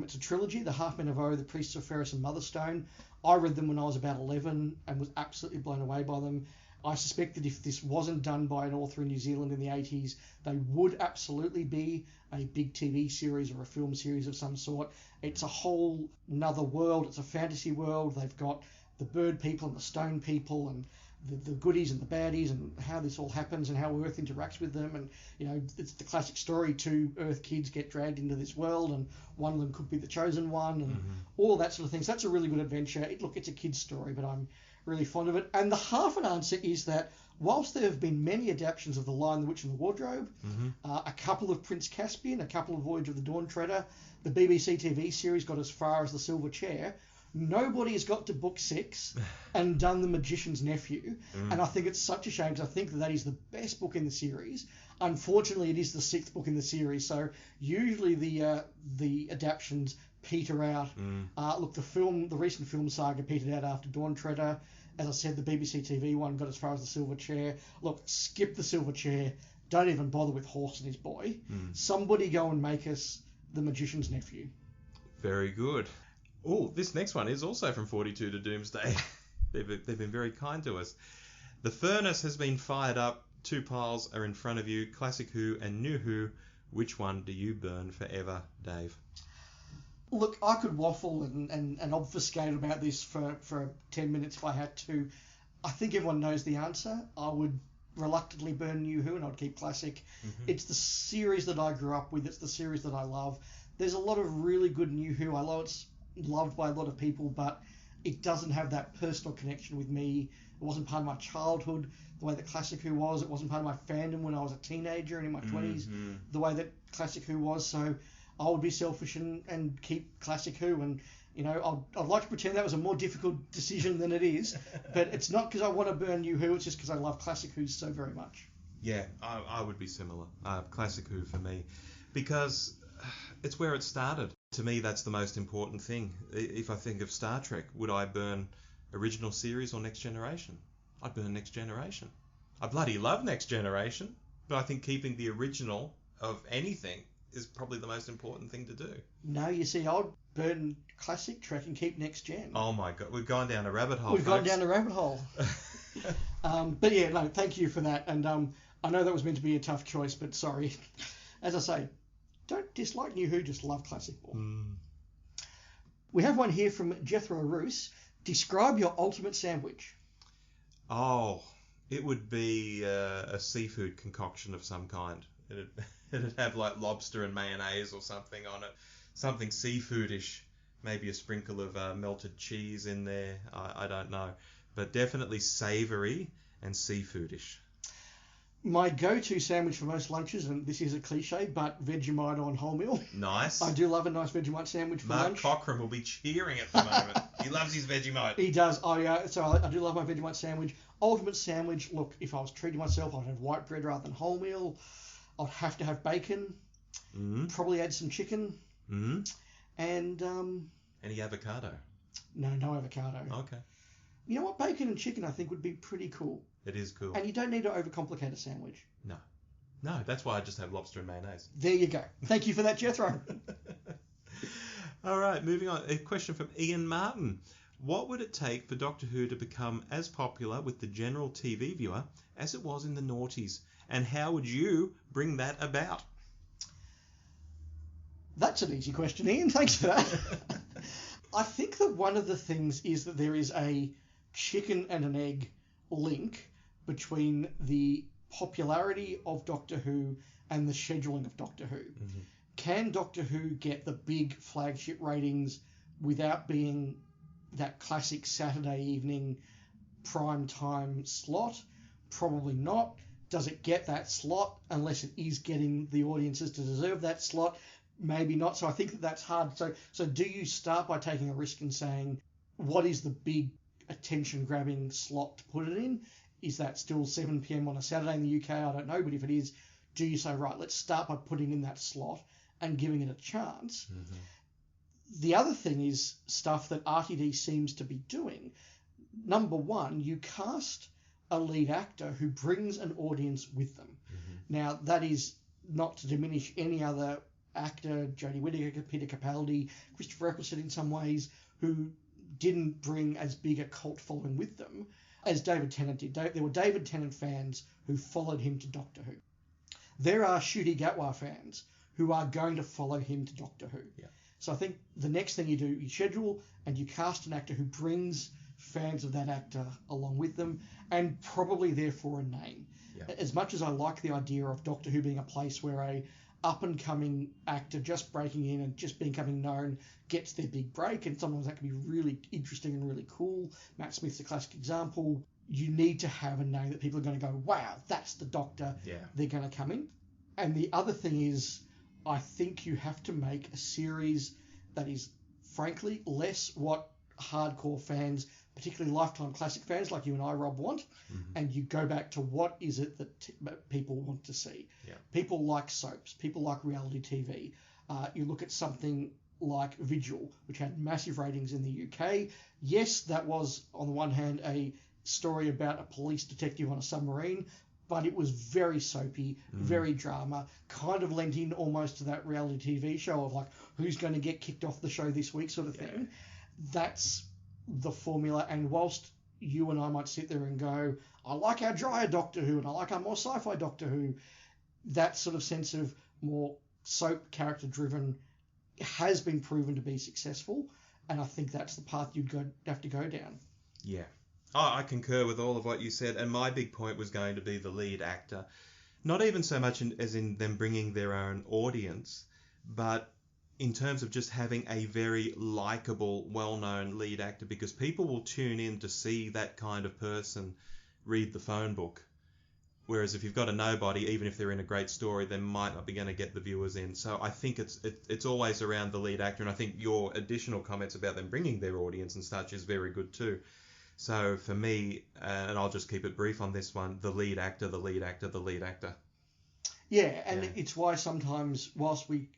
It's a trilogy, The Half Men of O, The Priests of Ferris and Motherstone. I read them when I was about 11 and was absolutely blown away by them. I suspect that if this wasn't done by an author in New Zealand in the 80s, they would absolutely be a big TV series or a film series of some sort. It's a whole another world. It's a fantasy world. They've got the bird people and the stone people and the goodies and the baddies and how this all happens and how Earth interacts with them. And, it's the classic story. 2 Earth kids get dragged into this world and one of them could be the chosen one and all that sort of thing. So that's a really good adventure. It's a kid's story, but I'm really fond of it. And the half an answer is that whilst there have been many adaptations of The Lion, the Witch and the Wardrobe, a couple of Prince Caspian, a couple of Voyage of the Dawn Treader, the BBC TV series got as far as The Silver Chair, nobody has got to book 6 and done The Magician's Nephew. And I think it's such a shame because I think that is the best book in the series. Unfortunately, it is the 6th book in the series, so usually the adaptations peter out. Look, the recent film saga petered out after Dawn Treader. As I said, the BBC TV one got as far as The Silver Chair. Look, skip The Silver Chair. Don't even bother with Horse and His Boy. Somebody go and make us The Magician's Nephew. Very good. Oh, this next one is also from 42 to Doomsday. They've been very kind to us. The furnace has been fired up. 2 piles are in front of you. Classic Who and New Who. Which one do you burn forever, Dave? Look, I could waffle and obfuscate about this for 10 minutes if I had to. I think everyone knows the answer. I would reluctantly burn New Who and I'd keep Classic. It's the series that I grew up with. It's the series that I love. There's a lot of really good New Who. I know it's loved by a lot of people, but it doesn't have that personal connection with me. It wasn't part of my childhood the way that Classic Who was. It wasn't part of my fandom when I was a teenager and in my 20s the way that Classic Who was. So I would be selfish and keep Classic Who. And, I'd like to pretend that was a more difficult decision than it is. But it's not because I want to burn New Who. It's just because I love Classic Who so very much. Yeah, I would be similar. Classic Who for me. Because it's where it started. To me, that's the most important thing. If I think of Star Trek, would I burn original series or Next Generation? I'd burn Next Generation. I bloody love Next Generation, but I think keeping the original of anything is probably the most important thing to do. No, you see, I'd burn Classic Trek and keep Next Gen. Oh my God, we've gone down a rabbit hole. We've gone down a rabbit hole. But yeah, no, thank you for that. And I know that was meant to be a tough choice, but sorry. As I say, don't dislike New Who, just love Classic more. We have one here from Jethro Roos. Describe your ultimate sandwich. Oh, it would be a seafood concoction of some kind. It'd have like lobster and mayonnaise or something on it. Something seafoodish. Maybe a sprinkle of melted cheese in there. I don't know. But definitely savoury and seafoodish. My go-to sandwich for most lunches, and this is a cliche, but Vegemite on wholemeal. Nice. I do love a nice Vegemite sandwich for lunch. Mark Cochran will be cheering at the moment. He loves his Vegemite. He does. I do love my Vegemite sandwich. Ultimate sandwich, look, if I was treating myself, I'd have white bread rather than wholemeal. I'd have to have bacon. Probably add some chicken. And... Any avocado? No avocado. Okay. You know what? Bacon and chicken, I think, would be pretty cool. It is cool. And you don't need to overcomplicate a sandwich. No, that's why I just have lobster and mayonnaise. There you go. Thank you for that, Jethro. All right, moving on. A question from Ian Martin. What would it take for Doctor Who to become as popular with the general TV viewer as it was in the noughties? And how would you bring that about? That's an easy question, Ian. Thanks for that. I think that one of the things is that there is a chicken and an egg link between the popularity of Doctor Who and the scheduling of Doctor Who. Can Doctor Who get the big flagship ratings without being that classic Saturday evening prime time slot? Probably not. Does it get that slot unless it is getting the audiences to deserve that slot? Maybe not. So I think that that's hard. So do you start by taking a risk and saying, what is the big attention-grabbing slot to put it in? Is that still 7 p.m. on a Saturday in the UK? I don't know. But if it is, do you say, right, let's start by putting in that slot and giving it a chance. Mm-hmm. The other thing is stuff that RTD seems to be doing. Number one, you cast a lead actor who brings an audience with them. Mm-hmm. Now, that is not to diminish any other actor, Jodie Whittaker, Peter Capaldi, Christopher Eccleston in some ways, who didn't bring as big a cult following with them as David Tennant did. There were David Tennant fans who followed him to Doctor Who. There are Ncuti Gatwa fans who are going to follow him to Doctor Who. Yeah. So I think the next thing you do, you schedule and you cast an actor who brings fans of that actor along with them, and probably therefore a name. Yeah. As much as I like the idea of Doctor Who being a place where a up-and-coming actor just breaking in and just becoming known gets their big break, and sometimes that can be really interesting and really cool. Matt Smith's a classic example. You need to have a name that people are going to go, wow, that's the Doctor. Yeah. They're going to come in. And the other thing is, I think you have to make a series that is, frankly, less what hardcore fans, particularly Lifetime Classic fans like you and I, Rob, want, Mm-hmm. and you go back to what is it that people want to see. Yeah. People like soaps. People like reality TV. You look at something like Vigil, which had massive ratings in the UK. Yes, that was, on the one hand, a story about a police detective on a submarine, but it was very soapy, very drama, kind of lent in almost to that reality TV show of like, who's going to get kicked off the show this week sort of thing. That's the formula. And whilst you and I might sit there and go, I like our drier Doctor Who and I like our more sci-fi Doctor Who, that sort of sense of more soap character driven has been proven to be successful. And I think that's the path you'd have to go down. Yeah. Oh, I concur with all of what you said, and my big point was going to be the lead actor. Not even so much as in them bringing their own audience, but in terms of just having a very likable, well-known lead actor, because people will tune in to see that kind of person read the phone book. Whereas if you've got a nobody, even if they're in a great story, they might not be going to get the viewers in. So I think it's always around the lead actor, and I think your additional comments about them bringing their audience and such is very good too. So for me, and I'll just keep it brief on this one, the lead actor, the lead actor, the lead actor. Yeah, and it's why sometimes, whilst we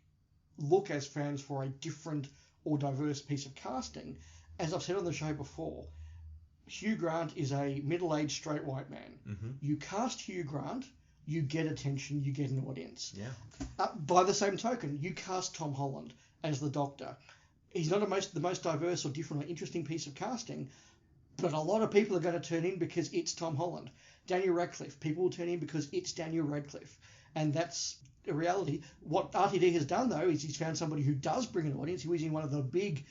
look as fans for a different or diverse piece of casting, as I've said on the show before, Hugh Grant is a middle-aged straight white man. Mm-hmm. You cast Hugh Grant, you get attention, you get an audience. Yeah. By the same token, you cast Tom Holland as the Doctor. He's not the most diverse or different or interesting piece of casting, but a lot of people are going to turn in because it's Tom Holland. Daniel Radcliffe, people will turn in because it's Daniel Radcliffe. And that's a reality. What RTD has done, though, is he's found somebody who does bring an audience, who is in one of the big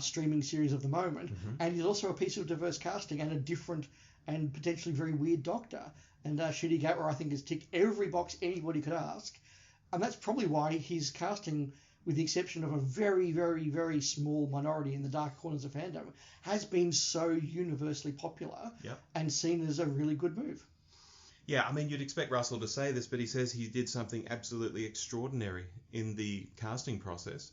streaming series of the moment, and he's also a piece of diverse casting and a different and potentially very weird Doctor. And Ncuti Gatwa, I think, has ticked every box anybody could ask. And that's probably why his casting, with the exception of a very, very, very small minority in the dark corners of fandom, has been so universally popular and seen as a really good move. Yeah, I mean, you'd expect Russell to say this, but he says he did something absolutely extraordinary in the casting process.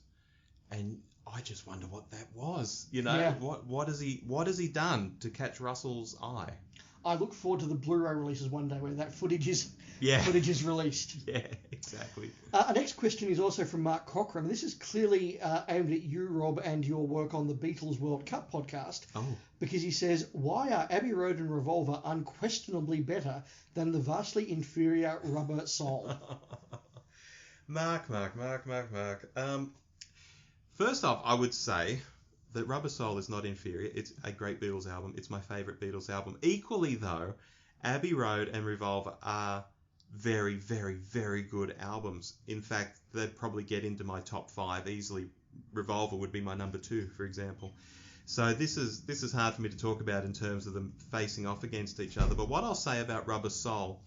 And I just wonder what that was. You know, what has he done to catch Russell's eye? I look forward to the Blu-ray releases one day where that footage is released. Yeah, exactly. Our next question is also from Mark Cochran. This is clearly aimed at you, Rob, and your work on the Beatles World Cup podcast. Oh. Because he says, why are Abbey Road and Revolver unquestionably better than the vastly inferior Rubber Soul? Mark. First off, I would say that Rubber Soul is not inferior. It's a great Beatles album. It's my favourite Beatles album. Equally, though, Abbey Road and Revolver are very, very, very good albums. In fact, they'd probably get into my top 5 easily. Revolver would be my number 2, for example. So this is hard for me to talk about in terms of them facing off against each other. But what I'll say about Rubber Soul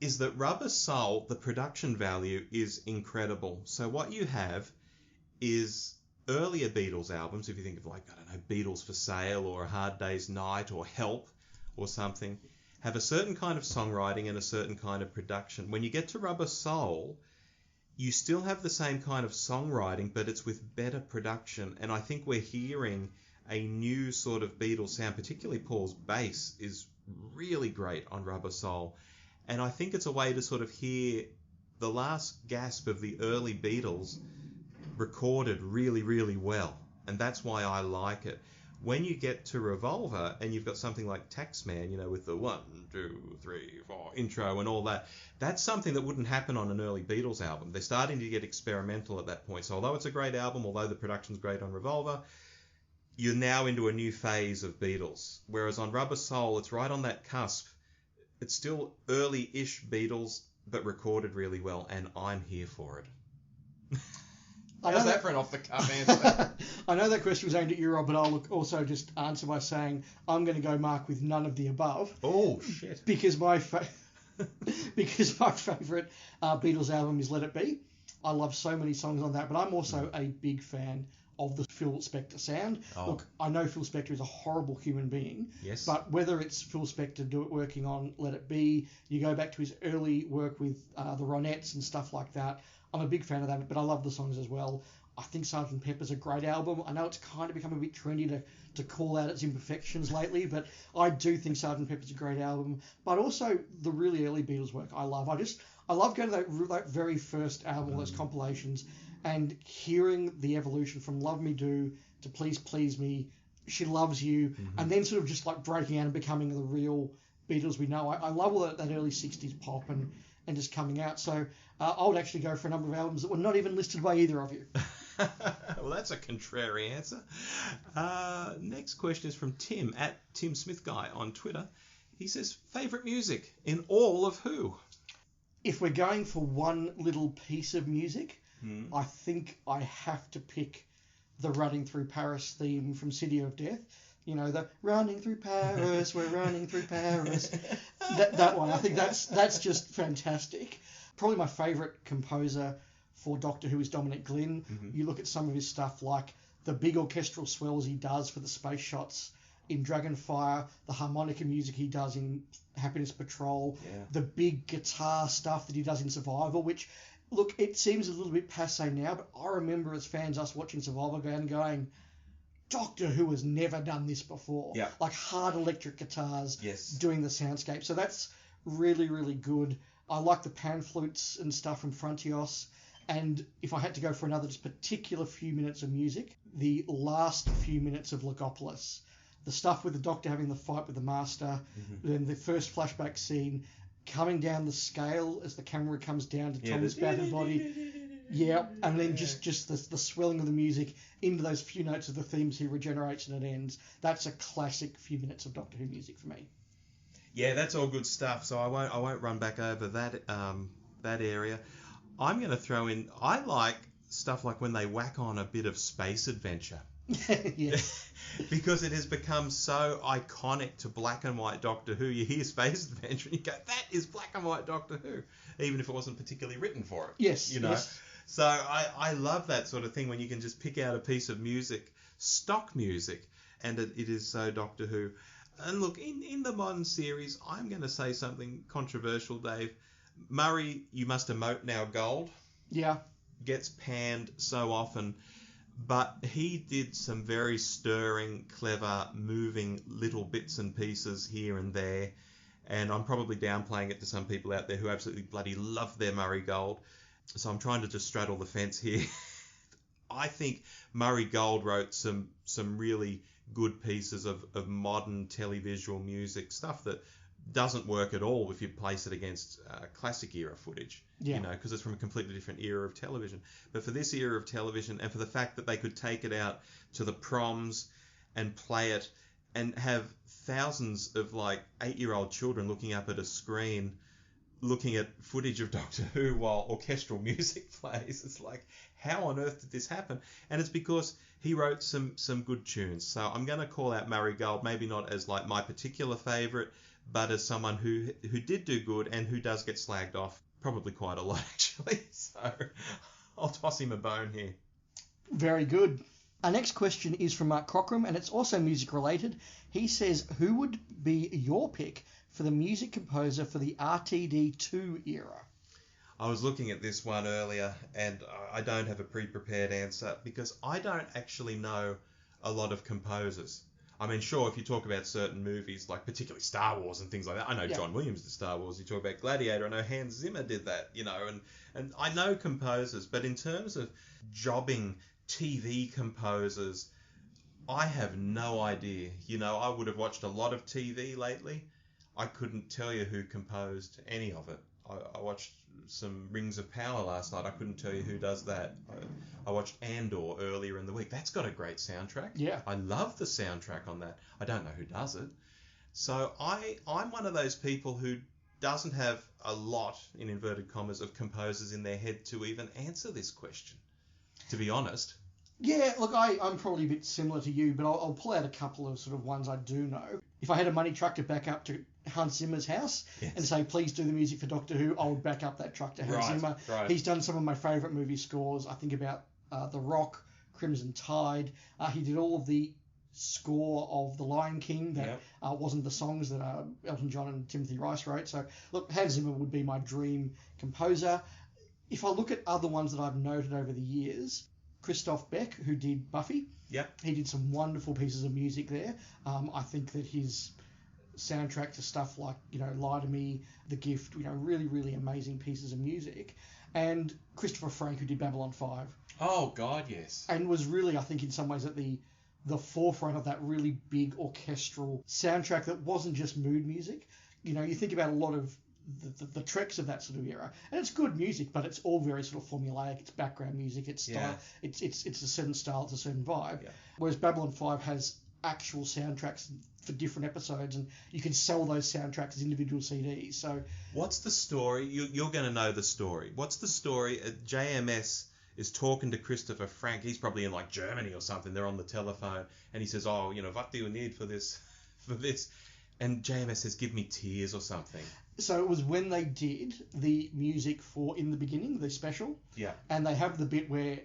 is that Rubber Soul, the production value is incredible. So what you have is earlier Beatles albums, if you think of like, I don't know, Beatles for Sale or A Hard Day's Night or Help or something, have a certain kind of songwriting and a certain kind of production. When you get to Rubber Soul, you still have the same kind of songwriting, but it's with better production. And I think we're hearing a new sort of Beatles sound, particularly Paul's bass is really great on Rubber Soul. And I think it's a way to sort of hear the last gasp of the early Beatles recorded really, really well, and that's why I like it. When you get to Revolver and you've got something like Taxman, you know, with the 1, 2, 3, 4 intro and all that, that's something that wouldn't happen on an early Beatles album. They're starting to get experimental at that point. So although it's a great album, although the production's great on Revolver, you're now into a new phase of Beatles. Whereas on Rubber Soul, it's right on that cusp. It's still early-ish Beatles, but recorded really well, and I'm here for it. How's that for an off-the-cuff answer? I know that question was aimed at you, Rob, but I'll also just answer by saying I'm going to go, Mark, with none of the above. Oh, shit. Because my favourite Beatles album is Let It Be. I love so many songs on that, but I'm also a big fan of the Phil Spector sound. Oh. Look, I know Phil Spector is a horrible human being, yes, but whether it's Phil Spector working on Let It Be, you go back to his early work with the Ronettes and stuff like that, I'm a big fan of that, but I love the songs as well. I think Sgt. Pepper's a great album. I know it's kind of become a bit trendy to call out its imperfections lately, but I do think Sgt. Pepper's a great album. But also the really early Beatles work I love. I love going to that very first album, those compilations, and hearing the evolution from Love Me Do to Please Please Me, She Loves You, and then sort of just like breaking out and becoming the real Beatles we know. I love all that early 60s pop and just coming out. So I would actually go for a number of albums that were not even listed by either of you. Well, that's a contrary answer. Next question is from Tim, at Tim Smith Guy on Twitter. He says, favourite music in all of who? If we're going for one little piece of music, I think I have to pick the Running Through Paris theme from City of Death. You know, the running through Paris, we're running through Paris. That one, I think that's just fantastic. Probably my favourite composer for Doctor Who is Dominic Glynn. You look at some of his stuff like the big orchestral swells he does for the space shots in Dragonfire, the harmonica music he does in Happiness Patrol, the big guitar stuff that he does in Survivor, which, look, it seems a little bit passé now, but I remember as fans us watching Survivor going, Doctor Who has never done this before. Yeah. Like hard electric guitars doing the soundscape. So that's really, really good. I like the pan flutes and stuff from Frontios. And if I had to go for another just particular few minutes of music, the last few minutes of Logopolis. The stuff with the Doctor having the fight with the Master, then the first flashback scene, coming down the scale as the camera comes down to Tom's battered body. Yeah, and then just the swelling of the music into those few notes of the themes he regenerates and it ends. That's a classic few minutes of Doctor Who music for me. Yeah, that's all good stuff. So I won't run back over that area. I'm going to throw in. I like stuff like when they whack on a bit of space adventure. Yes. Because it has become so iconic to black and white Doctor Who. You hear Space Adventure and you go, that is black and white Doctor Who, even if it wasn't particularly written for it. Yes. You know. Yes. So I love that sort of thing when you can just pick out a piece of music, stock music, and it is so Doctor Who. And look, in the modern series, I'm going to say something controversial, Dave. Murray, You Must Emote Now Gold. Yeah. Gets panned so often. But he did some very stirring, clever, moving little bits and pieces here and there. And I'm probably downplaying it to some people out there who absolutely bloody love their Murray Gold. So I'm trying to just straddle the fence here. I think Murray Gold wrote some really good pieces of modern televisual music, stuff that doesn't work at all if you place it against classic era footage, you know, because it's from a completely different era of television. But for this era of television, and for the fact that they could take it out to the proms and play it and have thousands of like 8-year-old children looking up at a screen looking at footage of Doctor Who while orchestral music plays, it's like, how on earth did this happen? And it's because he wrote some good tunes. So I'm going to call out Murray Gold, maybe not as like my particular favourite, but as someone who did do good and who does get slagged off probably quite a lot, actually. So I'll toss him a bone here. Very good. Our next question is from Mark Cockram, and it's also music related. He says, who would be your pick for the music composer for the RTD2 era? I was looking at this one earlier, and I don't have a pre-prepared answer because I don't actually know a lot of composers. I mean, sure, if you talk about certain movies, like particularly Star Wars and things like that, I know John Williams did Star Wars. You talk about Gladiator, I know Hans Zimmer did that, and I know composers, but in terms of jobbing TV composers, I have no idea. I would have watched a lot of TV lately. I couldn't tell you who composed any of it. I watched some Rings of Power last night. I couldn't tell you who does that. I watched Andor earlier in the week. That's got a great soundtrack. Yeah. I love the soundtrack on that. I don't know who does it. So I'm one of those people who doesn't have a lot, in inverted commas, of composers in their head to even answer this question, to be honest. Yeah, look, I'm probably a bit similar to you, but I'll pull out a couple of sort of ones I do know. If I had a money truck to back up to Hans Zimmer's house and say, please do the music for Doctor Who, I would back up that truck to Hans Zimmer. Right. He's done some of my favourite movie scores. I think about The Rock, Crimson Tide. He did all of the score of The Lion King that wasn't the songs that Elton John and Timothy Rice wrote. So, look, Hans Zimmer would be my dream composer. If I look at other ones that I've noted over the years, Christoph Beck, who did Buffy. Yep. He did some wonderful pieces of music there. I think that his soundtrack to stuff like, Lie to Me, The Gift, really, really amazing pieces of music. And Christopher Frank, who did Babylon 5. Oh, God, yes. And was really, I think, in some ways at the forefront of that really big orchestral soundtrack that wasn't just mood music. You think about a lot of the tracks of that sort of era, and it's good music, but it's all very sort of formulaic. It's background music, it's style, it's a certain style, it's a certain vibe. Yeah. Whereas Whereas Babylon 5 has actual soundtracks for different episodes, and you can sell those soundtracks as individual CDs. So, what's the story? You're going to know the story. What's the story? JMS is talking to Christopher Frank. He's probably in like Germany or something. They're on the telephone, and he says, "Oh, what do you need for this?" And JMS says, "Give me tears" or something. So it was when they did the music for In the Beginning, the special. Yeah. And they have the bit where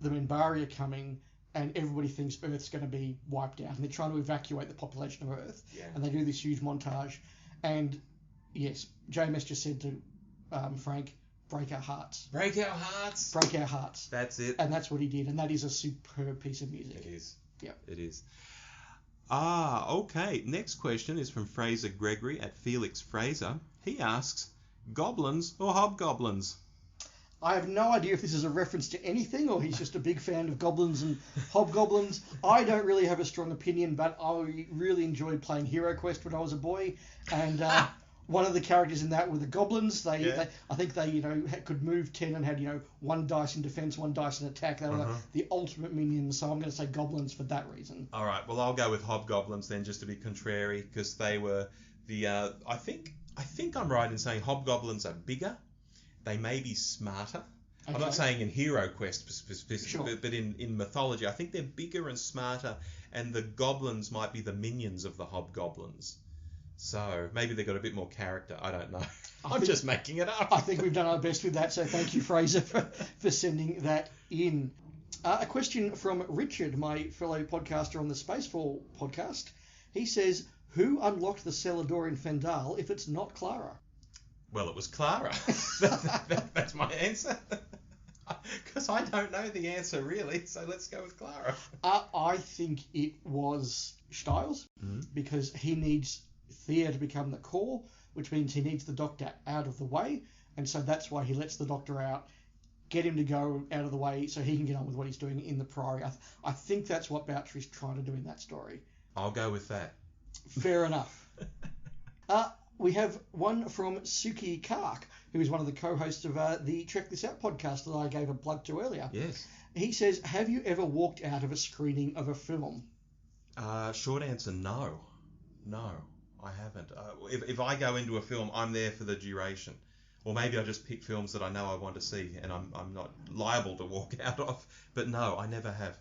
the Minbari are coming and everybody thinks Earth's going to be wiped out. And they're trying to evacuate the population of Earth. Yeah. And they do this huge montage. And yes, JMS just said to Frank, break our hearts. Break our hearts. Break our hearts. That's it. And that's what he did. And that is a superb piece of music. It is. Yeah. It is. Okay. Next question is from Fraser Gregory at Felix Fraser. He asks, goblins or hobgoblins? I have no idea if this is a reference to anything or he's just a big fan of goblins and hobgoblins. I don't really have a strong opinion, but I really enjoyed playing Hero Quest when I was a boy. And one of the characters in that were the goblins. I think they could move 10 and had, one dice in defense, one dice in attack. They were the ultimate minions. So I'm going to say goblins for that reason. All right. Well, I'll go with hobgoblins then, just to be contrary, because they were the, I think I'm right in saying hobgoblins are bigger. They may be smarter. Okay. I'm not saying in Hero Quest specifically, but in mythology, I think they're bigger and smarter, and the goblins might be the minions of the hobgoblins. So maybe they've got a bit more character. I don't know. I'm just making it up. I think we've done our best with that, so thank you, Fraser, for sending that in. A question from Richard, my fellow podcaster on the Spacefall podcast. He says, who unlocked the cellar door in Fendal if it's not Clara? Well, it was Clara. That's my answer. Because I don't know the answer, really, so let's go with Clara. I think it was Styles, because he needs Thea to become the core, which means he needs the Doctor out of the way, and so that's why he lets the Doctor out, get him to go out of the way so he can get on with what he's doing in the Priory. I think that's what Boucher's trying to do in that story. I'll go with that. Fair enough. We have one from Suki Kark, who is one of the co-hosts of the Check This Out podcast that I gave a plug to earlier. Yes. He says, have you ever walked out of a screening of a film? Short answer, no. No, I haven't. If I go into a film, I'm there for the duration. Or maybe I just pick films that I know I want to see and I'm not liable to walk out of. But no, I never have.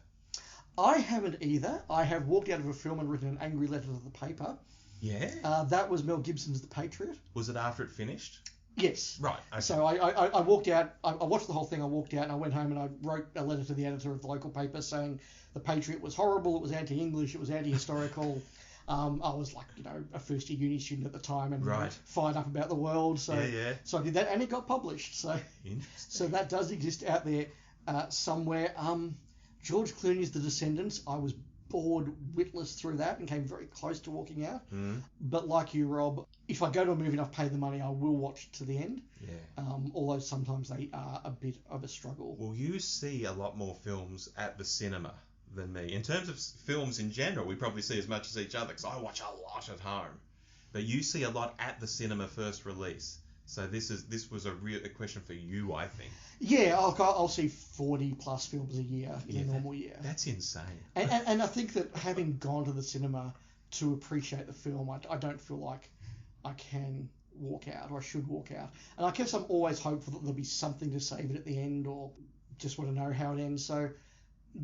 I haven't either. I have walked out of a film and written an angry letter to the paper. Yeah? That was Mel Gibson's The Patriot. Was it after it finished? Yes. Right. Okay. So I walked out, I watched the whole thing, I walked out and I went home and I wrote a letter to the editor of the local paper saying The Patriot was horrible, it was anti-English, it was anti-historical. I was like, a first year uni student at the time and fired up about the world. So so I did that and it got published. So that does exist out there somewhere. George Clooney's The Descendants, I was bored witless through that and came very close to walking out. Mm. But like you, Rob, if I go to a movie and I've paid the money, I will watch it to the end. Yeah. Although sometimes they are a bit of a struggle. Well, you see a lot more films at the cinema than me. In terms of films in general, we probably see as much as each other because I watch a lot at home. But you see a lot at the cinema first release. So this was a question for you, I think. Yeah, I'll see 40 plus films a year in a normal year. That's insane. And I think that having gone to the cinema to appreciate the film, I don't feel like I can walk out or I should walk out. And I guess I'm always hopeful that there'll be something to save it at the end or just want to know how it ends. So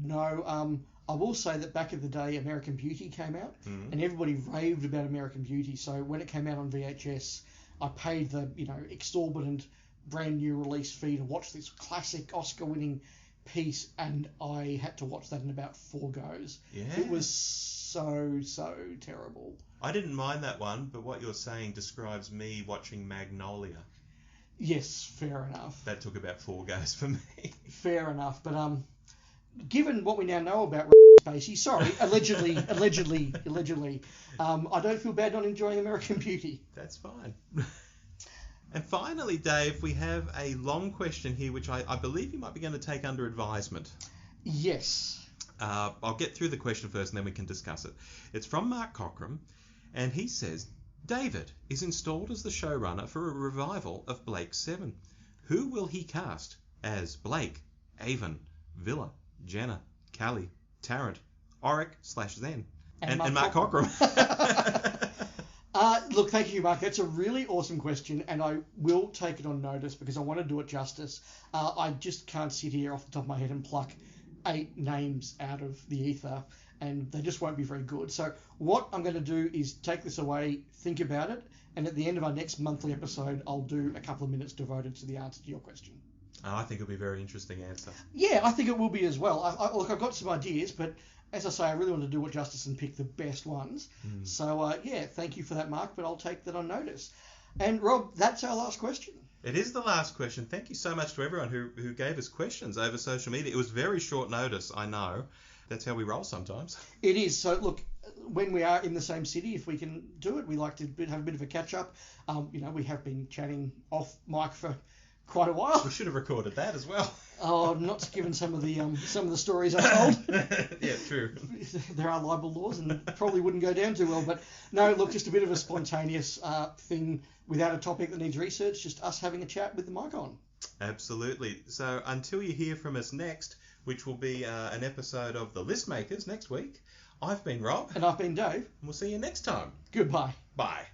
no, I will say that back in the day, American Beauty came out and everybody raved about American Beauty. So when it came out on VHS, I paid the exorbitant brand new release fee to watch this classic Oscar-winning piece, and I had to watch that in about 4 goes. Yeah. It was so terrible. I didn't mind that one, but what you're saying describes me watching Magnolia. Yes, fair enough. That took about 4 goes for me. Fair enough, but given what we now know about Spacey, sorry, allegedly, I don't feel bad not enjoying American Beauty. That's fine. And finally, Dave, we have a long question here, which I believe you might be going to take under advisement. Yes. I'll get through the question first and then we can discuss it. It's from Mark Cockram, and he says, David is installed as the showrunner for a revival of Blake 7. Who will he cast as Blake, Avon, Villa, Jenna, Callie, Tarrant, Auric/Zen, and Mark Cockram? Look, thank you, Mark. That's a really awesome question, and I will take it on notice because I want to do it justice. I just can't sit here off the top of my head and pluck 8 names out of the ether, and they just won't be very good. So what I'm going to do is take this away, think about it, and at the end of our next monthly episode, I'll do a couple of minutes devoted to the answer to your question. I think it'll be a very interesting answer. Yeah, I think it will be as well. Look, I've got some ideas, but as I say, I really want to do it justice and pick the best ones. So, yeah, thank you for that, Mark, but I'll take that on notice. And, Rob, that's our last question. It is the last question. Thank you so much to everyone who gave us questions over social media. It was very short notice, I know. That's how we roll sometimes. It is. So, look, when we are in the same city, if we can do it, we like to have a bit of a catch-up. We have been chatting off mic for quite a while. We should have recorded that as well. Oh, not given some of the stories I told. Yeah, true. There are libel laws and probably wouldn't go down too well. But no, look, just a bit of a spontaneous thing without a topic that needs research, just us having a chat with the mic on. Absolutely. So until you hear from us next, which will be an episode of The List Makers next week, I've been Rob. And I've been Dave. And we'll see you next time. Goodbye. Bye.